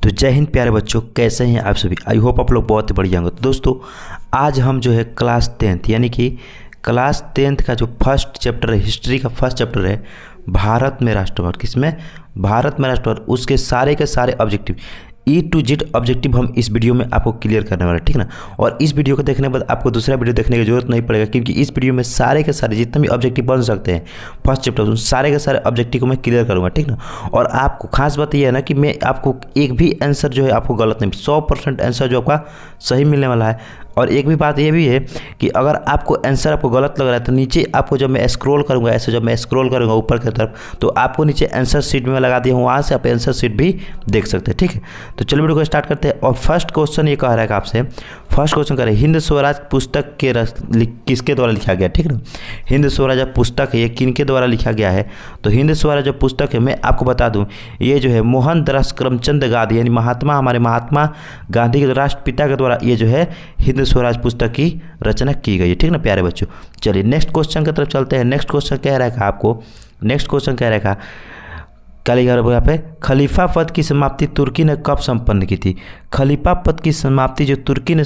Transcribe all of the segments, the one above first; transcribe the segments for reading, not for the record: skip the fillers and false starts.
तो जय हिंद प्यारे बच्चों, कैसे हैं आप सभी। आई होप आप लोग बहुत ही बढ़िया होंगे। तो दोस्तों आज हम जो है क्लास 10th यानी कि क्लास 10th का जो फर्स्ट चैप्टर है, हिस्ट्री का फर्स्ट चैप्टर है भारत में राष्ट्रवाद, किसमें, भारत में राष्ट्रवाद, उसके सारे के सारे objective E to Z objective हम इस वीडियो में आपको क्लियर करने वाले, ठीक ना। और इस वीडियो को देखने के बाद आपको दूसरा वीडियो देखने की जरूरत नहीं पड़ेगा, क्योंकि इस वीडियो में सारे के सारे जितने भी ऑब्जेक्टिव बन सकते हैं फर्स्ट चैप्टर, उन सारे के सारे ऑब्जेक्टिव को मैं क्लियर करूँगा, ठीक ना। और आपको खास बात यह है ना कि मैं आपको एक भी आंसर जो है आपको गलत नहीं, 100% आंसर जो आपका सही मिलने वाला है। और एक भी बात ये भी है कि अगर आपको आंसर आपको गलत लग रहा है तो नीचे आपको जब मैं स्क्रॉल करूंगा, ऐसे जब मैं स्क्रॉल करूंगा ऊपर की तरफ, तो आपको नीचे आंसर शीट में लगा दिया हूँ, वहाँ से आप आंसर शीट भी देख सकते हैं, ठीक है। तो चलिए वीडियो को स्टार्ट करते हैं। और फर्स्ट क्वेश्चन ये कह रहा है कि आपसे, फर्स्ट क्वेश्चन कह रहे हैं हिंद स्वराज पुस्तक के किसके द्वारा लिखा गया, ठीक है ना। हिंद स्वराज पुस्तक है, ये किनके द्वारा लिखा गया है। तो हिंद स्वराज जो पुस्तक है, मैं आपको बता दूं, ये जो है मोहनदास करमचंद गांधी यानी हमारे महात्मा गांधी के राष्ट्रपिता के द्वारा ये जो है हिंद स्वराज पुस्तक की रचना की गई है, ठीक ना प्यारे बच्चों। चलिए नेक्स्ट क्वेश्चन की तरफ चलते हैं। नेक्स्ट क्वेश्चन कह रहा है कि आपको, नेक्स्ट क्वेश्चन कह रहा है क्या लिखा है यहाँ पे, खलीफा पद की समाप्ति तुर्की ने कब संपन्न की थी। खलीफा पद की समाप्ति जो तुर्की ने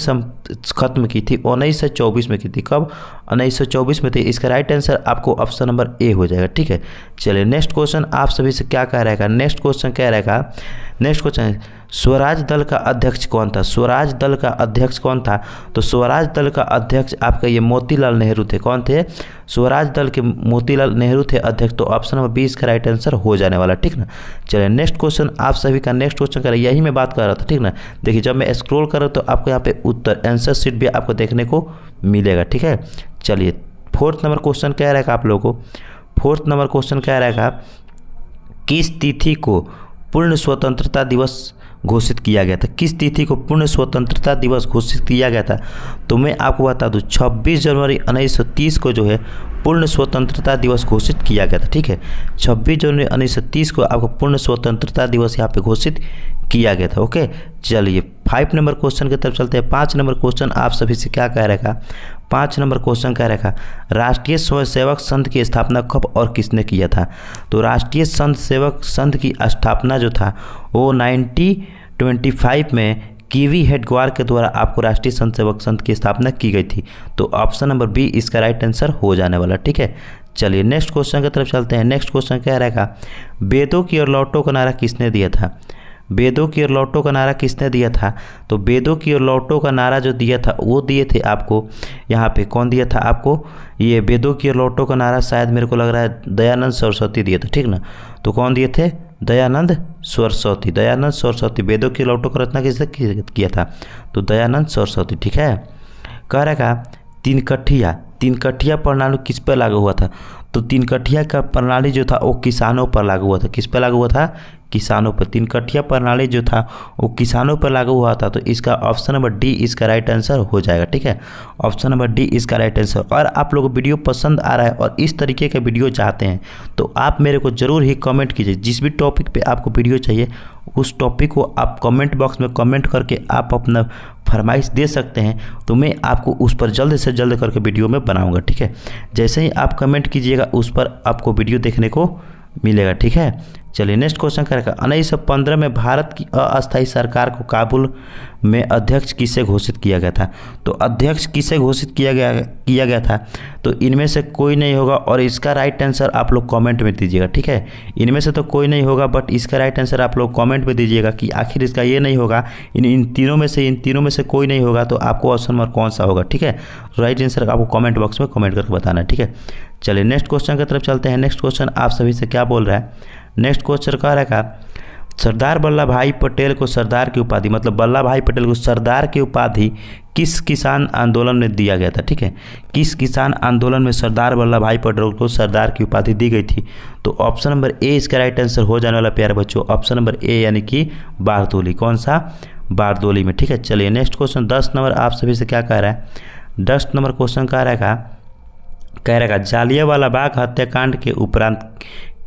खत्म की थी 1924 में की थी। कब, 1924 में थी। इसका राइट आंसर आपको ऑप्शन नंबर ए हो जाएगा, ठीक है। चलिए नेक्स्ट क्वेश्चन आप सभी से क्या कह रहेगा। नेक्स्ट क्वेश्चन कह रहेगा, नेक्स्ट क्वेश्चन, स्वराज दल का अध्यक्ष कौन था। स्वराज दल का अध्यक्ष कौन था। तो स्वराज दल का अध्यक्ष आपका ये मोतीलाल नेहरू थे। कौन थे, स्वराज दल के मोतीलाल नेहरू थे अध्यक्ष। तो ऑप्शन नंबर 20 का राइट आंसर हो जाने वाला, ठीक ना। चलिए नेक्स्ट क्वेश्चन आप सभी का, नेक्स्ट क्वेश्चन करें, यही मैं बात कर रहा था, ठीक ना। देखिए जब मैं स्क्रॉल कर रहा हूँ तो आपको यहाँ पे उत्तर आंसर शीट भी आपको देखने को मिलेगा, ठीक है। चलिए फोर्थ नंबर क्वेश्चन कह रहा है आप लोगों को, फोर्थ नंबर क्वेश्चन कह रहा है किस तिथि को पूर्ण स्वतंत्रता दिवस घोषित किया गया था। किस तिथि को पूर्ण स्वतंत्रता दिवस घोषित किया गया था। तो मैं आपको बता दूं 26 जनवरी 1930 को जो है पूर्ण स्वतंत्रता दिवस घोषित किया गया था, ठीक है। 26 जनवरी 1930 को आपको पूर्ण स्वतंत्रता दिवस यहाँ पे घोषित किया गया था, ओके। चलिए 5 नंबर क्वेश्चन की तरफ चलते हैं। 5 नंबर क्वेश्चन आप सभी से क्या कह रखा, 5 नंबर क्वेश्चन कह रखा, राष्ट्रीय स्वयंसेवक संघ की स्थापना कब और किसने किया था। तो राष्ट्रीय स्वयंसेवक संघ की स्थापना जो था वो 1925 में कीवी हेडग्वार के द्वारा आपको राष्ट्रीय स्वयंसेवक संघ की स्थापना की गई थी। तो ऑप्शन नंबर बी इसका राइट आंसर हो जाने वाला, ठीक है। चलिए नेक्स्ट क्वेश्चन की तरफ चलते हैं। नेक्स्ट क्वेश्चन क्या रहेगा, वेदों की ओर लौटो का नारा किसने दिया था। वेदों की ओर लौटो का नारा किसने दिया था। तो वेदों की ओर लौटो का नारा जो दिया था वो दिए थे आपको यहाँ पे, कौन दिया था आपको, ये वेदों की ओर लौटो का नारा शायद मेरे को लग रहा है दयानंद सरस्वती दिया था, ठीक ना। तो कौन दिए थे, दयानंद सरस्वती। दयानंद सरस्वती वेदों की लौटो का रचना किसने किया था। तो दयानंद सरस्वती, ठीक है। कह रहा तीन कठिया प्रणाली किस पर लागू हुआ था। तो तीन कठिया का प्रणाली जो था वो किसानों पर लागू हुआ था। किस पर लागू हुआ था, किसानों पर। तीन कठिया प्रणाली जो था वो किसानों पर लागू हुआ था। तो इसका ऑप्शन नंबर डी इसका राइट आंसर हो जाएगा, ठीक है। ऑप्शन नंबर डी इसका राइट आंसर। और आप लोगों को वीडियो पसंद आ रहा है और इस तरीके का वीडियो चाहते हैं तो आप मेरे को ज़रूर ही कमेंट कीजिए। जिस भी टॉपिक पे आपको वीडियो चाहिए उस टॉपिक को आप कमेंट बॉक्स में कमेंट करके आप अपना फरमाइश दे सकते हैं, तो मैं आपको उस पर जल्द से जल्द करके वीडियो में बनाऊंगा, ठीक है। जैसे ही आप कमेंट कीजिएगा उस पर आपको वीडियो देखने को मिलेगा, ठीक है। चलिए नेक्स्ट क्वेश्चन करेगा, 1915 में भारत की अस्थायी सरकार को काबुल में अध्यक्ष किसे घोषित किया गया था। तो अध्यक्ष किसे घोषित किया गया था। तो इनमें से कोई नहीं होगा और इसका राइट आंसर आप लोग कमेंट में दीजिएगा, ठीक है। इनमें से तो कोई नहीं होगा बट इसका राइट आंसर आप लोग कमेंट में दीजिएगा कि आखिर इसका ये नहीं होगा, इन तीनों में से कोई नहीं होगा तो आपको ऑप्शन नंबर कौन सा होगा, ठीक है। राइट आंसर आपको कमेंट बॉक्स में कमेंट करके बताना है, ठीक है। चलिए नेक्स्ट क्वेश्चन की तरफ चलते हैं। नेक्स्ट क्वेश्चन आप सभी से क्या बोल रहा है। नेक्स्ट क्वेश्चन कह रहा है सरदार वल्लभ भाई पटेल को सरदार की उपाधि, मतलब वल्लभ भाई पटेल को सरदार की उपाधि किस किसान आंदोलन में दिया गया था, ठीक है। किस किसान आंदोलन में सरदार वल्लभ भाई पटेल को सरदार की उपाधि दी गई थी। तो ऑप्शन नंबर ए इसका राइट आंसर हो जाने वाला प्यारे बच्चों, ऑप्शन नंबर ए यानी कि बारदोली। कौन सा, बारदोली में, ठीक है। चलिए नेक्स्ट क्वेश्चन 10 नंबर आप सभी से क्या कह रहा है। 10 नंबर क्वेश्चन कह रहा जालियांवाला बाग हत्याकांड के उपरांत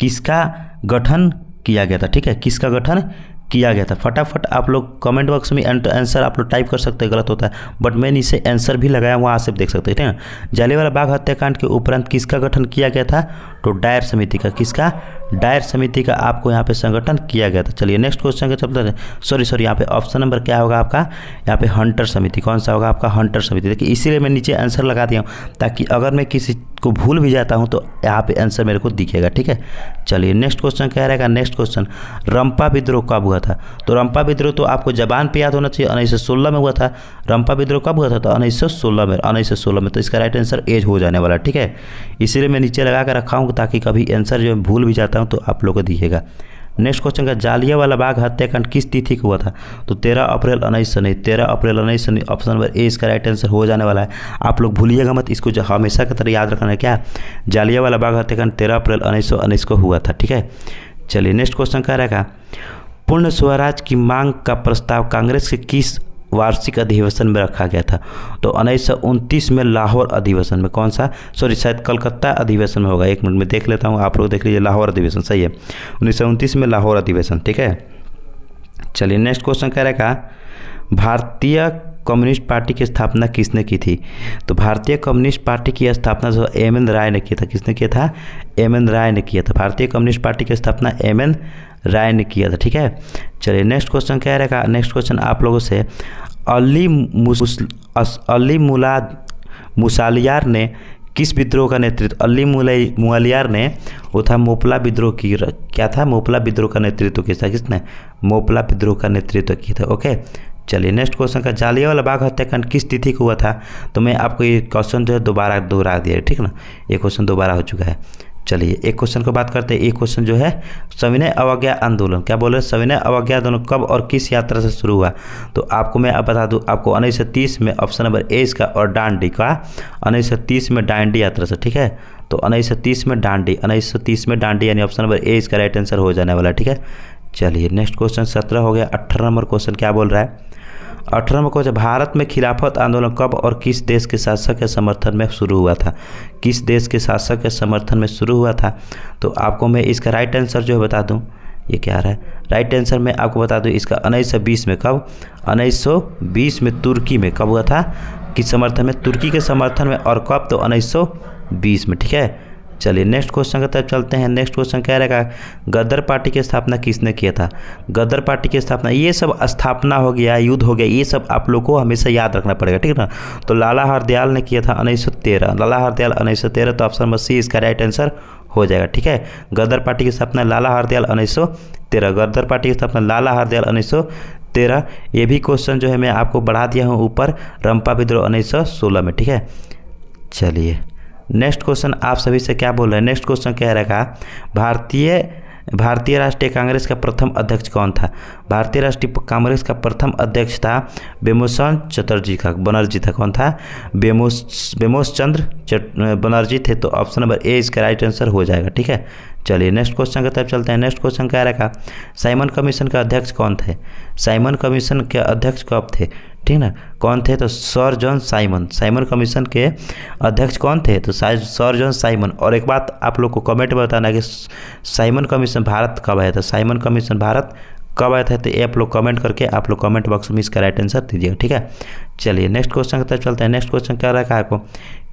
किसका गठन किया गया था, ठीक है। किसका गठन किया गया था। फटाफट आप लोग कमेंट बॉक्स में आंसर आप लोग टाइप कर सकते हैं, गलत होता है बट मैंने इसे आंसर भी लगाया, वहाँ से देख सकते हैं, ठीक है। जालियांवाला बाग हत्याकांड के उपरांत किसका गठन किया गया था। तो डायर समिति का, किसका, डायर समिति का आपको यहाँ पे संगठन किया गया था। चलिए नेक्स्ट क्वेश्चन का चलते, सॉरी यहाँ पे ऑप्शन नंबर क्या होगा आपका, यहाँ पे हंटर समिति। कौन सा होगा आपका, हंटर समिति। देखिए इसीलिए मैं नीचे आंसर लगा दिया हूँ ताकि अगर मैं किसी को भूल भी जाता हूँ तो यहाँ पे आंसर मेरे को दिखेगा, ठीक है। चलिए नेक्स्ट क्वेश्चन क्या रहेगा, नेक्स्ट क्वेश्चन, रंपा विद्रोह कब हुआ था। तो रंपा विद्रोह तो आपको जबान पे याद होना चाहिए, 1916 में हुआ था। रंपा विद्रोह कब हुआ था, तो 1916 में। तो इसका राइट आंसर एज हो जाने वाला, ठीक है। इसीलिए मैं नीचे लगा कर रखा हूँ ताकि कभी आंसर जो भूल भी जाता हूँ तो आप लोगों को दिखेगा। नेक्स्ट क्वेश्चन का, जालियांवाला बाग हत्याकांड किस तिथि को हुआ था। तो 13 अप्रैल 1919, ऑप्शन नंबर ए इसका राइट आंसर हो जाने वाला है। आप लोग भूलिएगा मत, इसको जो हमेशा की तरह याद रखना है, क्या, जालियांवाला बाग हत्याकांड 13 अप्रैल 1919 को हुआ था, ठीक है। चलिए नेक्स्ट क्वेश्चन क्या रहेगा, पूर्ण स्वराज की मांग का प्रस्ताव कांग्रेस के किस वार्षिक अधिवेशन में रखा गया था। तो 1929 में लाहौर अधिवेशन में। कौन सा, सॉरी शायद कलकत्ता अधिवेशन में होगा, एक मिनट में देख लेता हूँ, आप लोग देख लीजिए, लाहौर अधिवेशन सही है, 1929 में लाहौर अधिवेशन, ठीक है। चलिए नेक्स्ट क्वेश्चन क्या रहेगा, भारतीय कम्युनिस्ट पार्टी की स्थापना किसने की थी। तो भारतीय कम्युनिस्ट पार्टी की स्थापना जो एम.एन. राय ने किया था। किसने किया था, एम.एन. राय ने किया था। भारतीय कम्युनिस्ट पार्टी की स्थापना एम.एन. राय ने किया था, ठीक है। चलिए नेक्स्ट क्वेश्चन क्या रहेगा, नेक्स्ट क्वेश्चन आप लोगों से, अली मुलाद मुसालियार ने किस विद्रोह का नेतृत्व, अली मुलालियार ने, वो था मोपला विद्रोह की, क्या था, मोपला विद्रोह का नेतृत्व किया था, किसने, मोपला विद्रोह का नेतृत्व किया था, ओके। चलिए नेक्स्ट क्वेश्चन का, जालियांवाला बाग हत्याकांड किस तिथि को हुआ था। तो मैं आपको ये क्वेश्चन जो है दोहरा दिया, ठीक ना, ये क्वेश्चन दोबारा हो चुका है। चलिए एक क्वेश्चन को बात करते हैं, एक क्वेश्चन जो है, सविनय अवज्ञा आंदोलन, क्या बोल रहे हैं, सविनय अवज्ञा आंदोलन कब और किस यात्रा से शुरू हुआ। तो आपको मैं अब बता दूं, आपको 1930 में, ऑप्शन नंबर ए इसका, और डांडी का 1930 में डांडी यात्रा से, ठीक है। तो 1930 में डांडी यानी ऑप्शन नंबर ए इसका राइट आंसर हो जाने वाला, ठीक है। चलिए नेक्स्ट क्वेश्चन 17 हो गया। 18 नंबर क्वेश्चन क्या बोल रहा है, 18 नंबर क्वेश्चन, भारत में खिलाफत आंदोलन कब और किस देश के शासक के समर्थन में शुरू हुआ था। किस देश के शासक के समर्थन में शुरू हुआ था। तो आपको मैं इसका राइट आंसर जो है बता दूं, ये क्या आ रहा है, राइट आंसर मैं आपको बता दूं इसका 1920 में। कब, 1920 में तुर्की में। कब हुआ था, किस समर्थन में, तुर्की के समर्थन में। और कब, तो 1920 में, ठीक है। चलिए नेक्स्ट क्वेश्चन की तरफ चलते हैं। नेक्स्ट क्वेश्चन क्या रहेगा, गदर पार्टी की स्थापना किसने किया था। गदर पार्टी की स्थापना, ये सब स्थापना हो गया, युद्ध हो गया, ये सब आप लोग को हमेशा याद रखना पड़ेगा, ठीक है ना। तो लाला हरदयाल ने किया था 1913, लाला हरदयाल 1913, तो ऑप्शन नंबर सी इसका राइट आंसर हो जाएगा, ठीक है। गदर पार्टी की स्थापना लाला हरदयाल 1913, गदर पार्टी की स्थापना लाला हरदयाल 1913। ये भी क्वेश्चन जो है मैं आपको बढ़ा दिया हूँ ऊपर, रंपा विद्रोह 1916 में, ठीक है। चलिए नेक्स्ट क्वेश्चन आप सभी से क्या बोल रहे हैं, नेक्स्ट क्वेश्चन क्या रहेगा, भारतीय राष्ट्रीय कांग्रेस का प्रथम अध्यक्ष कौन था। भारतीय राष्ट्रीय कांग्रेस का प्रथम अध्यक्ष था बेमोसन चटर्जी का, बनर्जी था। कौन था, बेमोस चंद्र बनर्जी थे। तो ऑप्शन नंबर ए इसका राइट आंसर हो जाएगा, ठीक है। चलिए नेक्स्ट क्वेश्चन की तरफ चलते हैं। नेक्स्ट क्वेश्चन क्या रहेगा, साइमन कमीशन का अध्यक्ष कौन थे। साइमन कमीशन के अध्यक्ष कब थे, ठीक ना, कौन थे, तो sir John Simon. Simon commission के अध्यक्ष कौन थे, तो सर जॉन साइमन। और एक बात आप लोग को कमेंट में बताना कि साइमन कमीशन भारत कब आया था, साइमन कमीशन भारत कब आया था। तो ये आप लोग कमेंट करके आप लोग कमेंट बॉक्स में इसका राइट आंसर दीजिएगा, ठीक है। चलिए नेक्स्ट क्वेश्चन की तरफ चलते हैं। नेक्स्ट क्वेश्चन क्या रखा है आपको,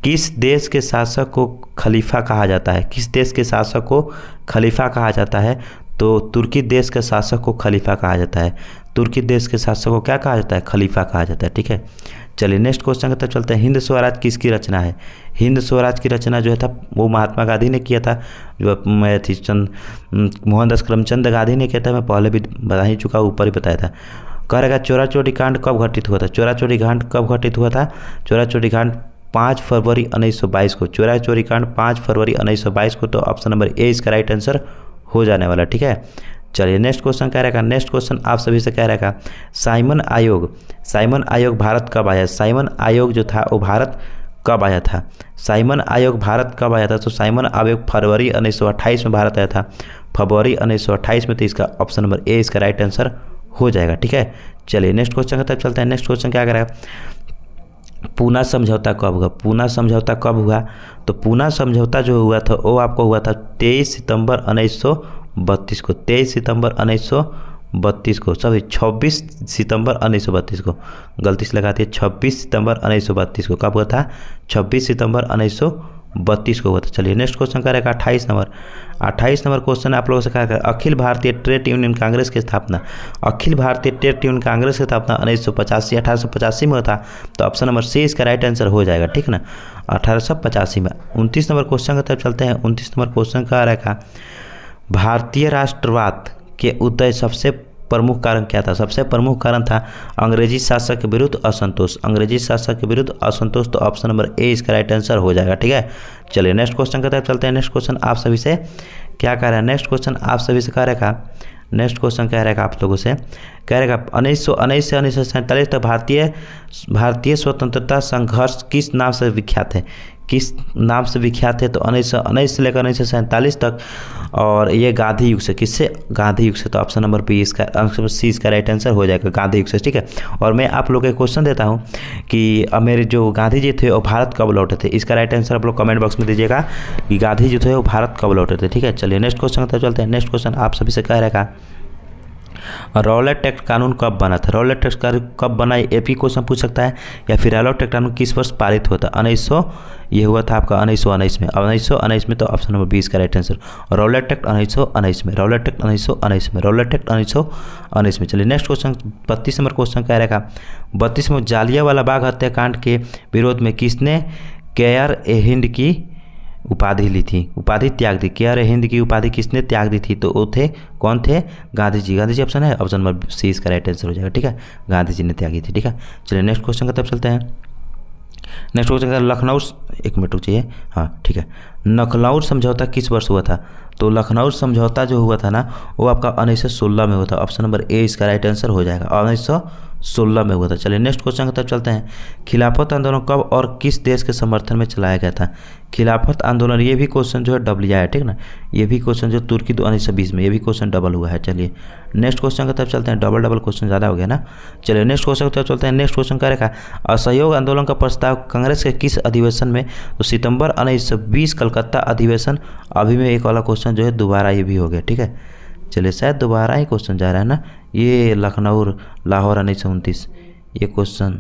किस देश के शासक को खलीफा कहा जाता है। किस देश के शासक को खलीफा कहा जाता है। तो तुर्की देश के शासक को खलीफा कहा जाता है। तुर्की देश के शासक को क्या कहा जाता है, खलीफा कहा जाता है, ठीक है। चलिए नेक्स्ट क्वेश्चन की तरफ चलते हैं। हिंद स्वराज किसकी रचना है। हिंद स्वराज की रचना जो है था वो महात्मा गांधी ने किया था, जो मैं थी मोहनदास करमचंद गांधी ने किया था। मैं पहले भी बता ही चुका, ऊपर ही बताया था। कह रहेगा चोरा चोरी कांड कब घटित हुआ था। चोरा चोरी कांड कब घटित हुआ था। चोरा चोरी कांड 5 फरवरी 1922 को। चोरा चोरी कांड 5 फरवरी 1922 को। तो ऑप्शन नंबर ए इसका राइट आंसर हो जाने वाला, ठीक है। चलिए नेक्स्ट क्वेश्चन क्या रहेगा। नेक्स्ट क्वेश्चन आप सभी से क्या रहेगा, साइमन आयोग भारत कब आया। साइमन आयोग जो था वो भारत कब आया था। साइमन आयोग भारत कब आया था। तो साइमन आयोग फरवरी 1928 में भारत आया था, फरवरी 1928 में। तो इसका ऑप्शन नंबर ए इसका राइट आंसर हो जाएगा, ठीक है। चलिए नेक्स्ट क्वेश्चन की तरफ चलते हैं। नेक्स्ट क्वेश्चन क्या करेगा, पूना समझौता कब हुआ। पूना समझौता कब हुआ। तो पूना समझौता जो हुआ था वो आपको हुआ था 23 सितंबर 1932 को। 23 सितंबर 1932 को, सॉरी 26 सितंबर 1932 को, गलती से लगाती है, 26 सितंबर 1932 को। कब हुआ था, 26 सितंबर 1932 को हुआ था। चलिए नेक्स्ट क्वेश्चन क्या रहेगा 28 नंबर। 28 नंबर क्वेश्चन आप लोगों से क्या करेगा, अखिल भारतीय ट्रेड यूनियन कांग्रेस की स्थापना, अखिल भारतीय ट्रेड यूनियन कांग्रेस की स्थापना 1985 1885 में हुआ था। तो ऑप्शन नंबर सी इसका राइट आंसर हो जाएगा, ठीक ना, 1885 में। 29 नंबर क्वेश्चन की तरफ चलते हैं। 29 नंबर क्वेश्चन क्या रहेगा, भारतीय राष्ट्रवाद के उदय सबसे प्रमुख कारण क्या था। सबसे प्रमुख कारण था अंग्रेजी शासक के विरुद्ध असंतोष, अंग्रेजी शासक के विरुद्ध असंतोष। तो ऑप्शन नंबर ए इसका राइट आंसर हो जाएगा, ठीक है। चलिए नेक्स्ट क्वेश्चन की तरफ चलते हैं। नेक्स्ट क्वेश्चन आप सभी से क्या कह रहा है, नेक्स्ट क्वेश्चन आप सभी से क्या रहेगा, नेक्स्ट क्वेश्चन क्या रहेगा आप लोगों से क्या रहेगा, 1919 से 1947 तक भारतीय स्वतंत्रता संघर्ष किस नाम से विख्यात है, किस नाम से विख्यात है। तो 1919 से लेकर 1947 तक, और ये गांधी युग से, किससे, गांधी युग से। तो ऑप्शन नंबर बी इसका आंसर सी इसका राइट आंसर हो जाएगा, गांधी युग से, ठीक है। और मैं आप लोगों को क्वेश्चन देता हूँ कि मेरे जो गांधी जी थे वो भारत कब लौटे थे। इसका राइट आंसर आप लोग कमेंट बॉक्स में दीजिएगा कि गांधी जी थे वो भारत कब लौटे थे, ठीक है। चलिए नेक्स्ट क्वेश्चन की तरफ चलते हैं। नेक्स्ट क्वेश्चन आप सभी से क्या रहेगा, रॉलेट एक्ट कानून कब बना था। रॉलेट एक्ट कब बना, ये भी क्वेश्चन पूछ सकता है। या फिर रॉलेट एक्ट कानून किस वर्ष पारित हुआ था, 1900, ये हुआ था आपका 1919 में, 1919 में। तो ऑप्शन नंबर 20 का राइट आंसर, रॉलेट एक्ट 1919 में, रॉलेट एक्ट 1919 में, रॉलेट एक्ट 1919 में। चलिए नेक्स्ट क्वेश्चन 32 नंबर क्वेश्चन क्या रहेगा, 32 में जालियांवाला बाग हत्याकांड के विरोध में किसने केयर ए हिंद की उपाधि ली थी, उपाधि त्याग दी, केयर हिंद की उपाधि किसने त्याग दी थी। तो वो थे, कौन थे, गांधी जी। गांधी जी ऑप्शन है, ऑप्शन नंबर सी इसका राइट आंसर हो जाएगा, ठीक है, गांधी जी ने त्यागी थी, ठीक है। चलिए नेक्स्ट क्वेश्चन की तरफ चलते हैं। नेक्स्ट क्वेश्चन का लखनऊ, एक मिनट रुक चाहिए, हाँ ठीक है, लखनऊ समझौता किस वर्ष हुआ था। तो लखनऊ समझौता जो हुआ था ना वो आपका 1916 में हुआ था। ऑप्शन नंबर ए इसका राइट आंसर हो जाएगा, 1916 में हुआ था। चलिए नेक्स्ट क्वेश्चन की तरफ चलते हैं। खिलाफत आंदोलन कब और किस देश के समर्थन में चलाया गया था। खिलाफत आंदोलन, ये भी क्वेश्चन जो है डबल आया है, ठीक ना, ये भी क्वेश्चन जो तुर्की 1920 में, ये भी क्वेश्चन डबल हुआ है। चलिए नेक्स्ट क्वेश्चन की तरफ चलते हैं, डबल क्वेश्चन ज़्यादा हो गया ना। चलिए नेक्स्ट क्वेश्चन की तरफ चलते हैं। नेक्स्ट क्वेश्चन क्या रहेगा, असहयोग आंदोलन का प्रस्ताव कांग्रेस के किस अधिवेशन में। तो सितंबर 1920 कलकत्ता अधिवेशन। अभी में एक वाला क्वेश्चन जो है दोबारा ये भी हो गया, ठीक है। चलिए शायद दोबारा ही क्वेश्चन जा रहा है ना, ये लखनऊ लाहौर 1929 ये क्वेश्चन।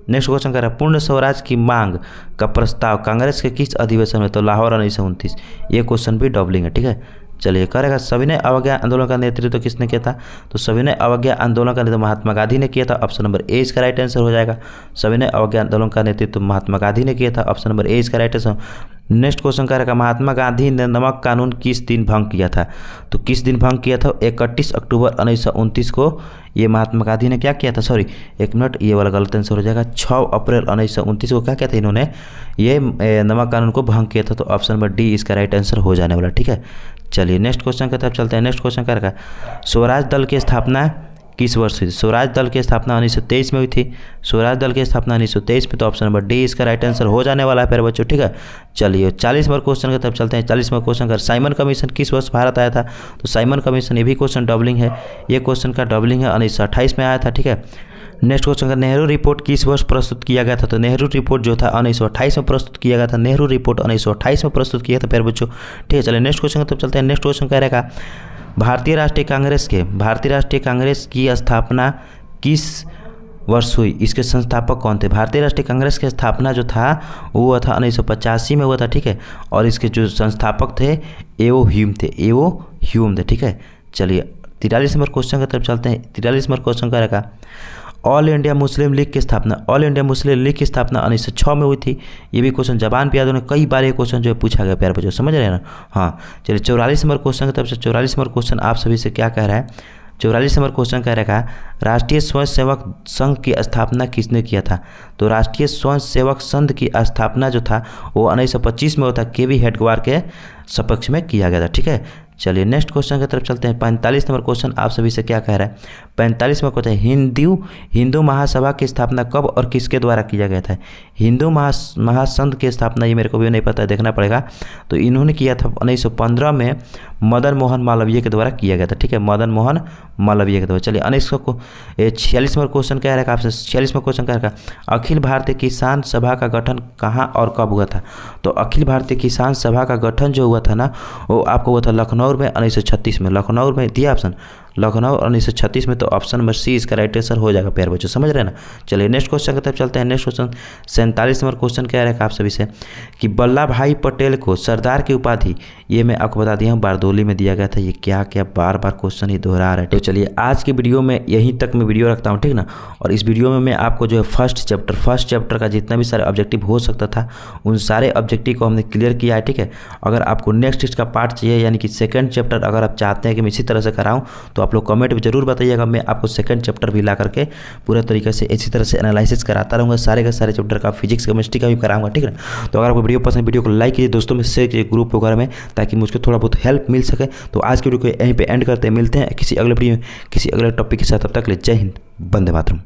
नेक्स्ट क्वेश्चन कर रहा है, पूर्ण स्वराज की मांग का प्रस्ताव कांग्रेस के किस अधिवेशन में। तो लाहौर 1929, ये क्वेश्चन भी डबलिंग है, ठीक है। चलिए करेगा, सविनय अवज्ञा आंदोलन का नेतृत्व किसने किया था। तो सविनय अवज्ञा आंदोलन का नेतृत्व महात्मा गांधी ने किया था। ऑप्शन नंबर ए इसका राइट आंसर हो जाएगा, सविनय अवज्ञा आंदोलन का नेतृत्व महात्मा गांधी ने किया था। ऑप्शन नंबर ए इसका राइट आंसर। नेक्स्ट क्वेश्चन क्या रहेगा, महात्मा गांधी ने नमक कानून किस दिन भंग किया था। तो किस दिन भंग किया था, 31 अक्टूबर 1929 को ये महात्मा गांधी ने क्या किया था, सॉरी एक मिनट, ये वाला गलत आंसर हो जाएगा, 6 अप्रैल 1929 को क्या किया था इन्होंने, ये नमक कानून को भंग किया था। तो ऑप्शन नंबर डी इसका राइट आंसर हो जाने वाला, ठीक है। चलिए नेक्स्ट क्वेश्चन की तरफ चलते हैं। नेक्स्ट क्वेश्चन क्या रहेगा, स्वराज दल की स्थापना किस वर्ष हुई। स्वराज दल की स्थापना 1923 में हुई थी। स्वराज दल की स्थापना 1923 में। तो ऑप्शन नंबर डी इसका राइट आंसर हो जाने वाला है प्यारे बच्चों, ठीक है। चलिए 40 नंबर क्वेश्चन की तरफ चलते हैं। 40 नंबर क्वेश्चन का, साइमन कमीशन किस वर्ष भारत आया था। तो साइमन कमीशन, ये भी क्वेश्चन डबलिंग है, ये क्वेश्चन का डबलिंग है, 1928 में आया था, ठीक है। नेक्स्ट क्वेश्चन का, नेहरू रिपोर्ट किस वर्ष प्रस्तुत किया गया था। तो नेहरू रिपोर्ट जो था 1928 में प्रस्तुत किया गया था। नेहरू रिपोर्ट 1928 में प्रस्तुत किया था प्यारे बच्चों, ठीक है। चलिए नेक्स्ट क्वेश्चन की तरफ चलते हैं। नेक्स्ट क्वेश्चन क्या रहेगा, भारतीय राष्ट्रीय कांग्रेस की स्थापना किस वर्ष हुई, इसके संस्थापक कौन थे। भारतीय राष्ट्रीय कांग्रेस की स्थापना जो था वो हुआ था 1985 में हुआ था, ठीक है। और इसके जो संस्थापक थे एओ ह्यूम थे, ठीक है। चलिए 43 नंबर क्वेश्चन की तरफ चलते हैं। 43 नंबर क्वेश्चन क्या रहेगा, ऑल इंडिया मुस्लिम लीग की स्थापना 1906 में हुई थी। ये भी क्वेश्चन जबान पे याद होने, कई बार ये क्वेश्चन जो है पूछा गया प्यारे बच्चों, समझ रहे हैं ना। हाँ चलिए 44 नंबर क्वेश्चन की तरफ से 44 नंबर क्वेश्चन आप सभी से क्या कह रहा है, 44 नंबर क्वेश्चन कह रखा है, राष्ट्रीय स्वयंसेवक संघ की स्थापना किसने किया था। तो राष्ट्रीय स्वयंसेवक संघ की स्थापना जो था वो 1925 में होता, केवी हेडगेवार के सपक्ष में किया गया था, ठीक है। चलिए नेक्स्ट क्वेश्चन की तरफ चलते हैं। 45 नंबर क्वेश्चन आप सभी से क्या कह रहा है, 45 में क्वेश्चन, हिंदू महासभा की स्थापना कब और किसके द्वारा किया गया था। हिंदू महासंघ की स्थापना, ये मेरे को भी नहीं पता, देखना पड़ेगा। तो इन्होंने किया था 1915 में मदन मोहन मालवीय के द्वारा किया गया था, ठीक है, मदन मोहन मालवीय के द्वारा। चलिए 46 नंबर क्वेश्चन क्या रहेगा आपसे, 46वां क्वेश्चन क्या रहेगा, अखिल भारतीय किसान सभा का गठन कहाँ और कब हुआ था। तो अखिल भारतीय किसान सभा का गठन जो हुआ था ना वो आपको हुआ था लखनऊ में 1936 में। लखनऊ में दिया ऑप्शन, लखनऊ और 1936 में, तो ऑप्शन नंबर सी इसका राइट आंसर हो जाएगा प्यारे बच्चों, समझ रहे हैं ना। चलिए नेक्स्ट क्वेश्चन की तरफ चलते हैं। नेक्स्ट क्वेश्चन 47 नंबर क्वेश्चन क्या रहेगा आप सभी से कि वल्लभ भाई पटेल को सरदार की उपाधि, ये मैं आपको बता दिया हूँ बारदोली में दिया गया था। ये क्या क्या बार बार क्वेश्चन ही दोहरा रहा है। तो चलिए आज की वीडियो में यहीं तक मैं वीडियो रखता हूँ, ठीक ना। और इस वीडियो में मैं आपको जो है फर्स्ट चैप्टर का जितना भी सारे ऑब्जेक्टिव हो सकता था उन सारे ऑब्जेक्टिव को हमने क्लियर किया है, ठीक है। अगर आपको नेक्स्ट इसका पार्ट चाहिए यानी कि सेकंड चैप्टर अगर आप चाहते हैं कि मैं इसी तरह से कराऊं तो आप लोग कमेंट में जरूर बताइएगा। मैं आपको सेकंड चैप्टर भी ला करके पूरा तरीके से इसी तरह से एनालिसिस कराता रहूँगा, सारे के सारे चैप्टर का, फिजिक्स केमिस्ट्री का भी कराऊंगा, ठीक है। तो अगर आपको वीडियो पसंद, वीडियो को लाइक कीजिए, दोस्तों में शेयर कीजिए ग्रुप वगैरह में, ताकि मुझको थोड़ा बहुत हेल्प मिल सके। तो आज की वीडियो को यहीं पर एंड करते हैं, मिलते हैं किसी अगले वीडियो में किसी अगले टॉपिक के साथ। तब तक के लिए जय हिंद, वंदे मातरम।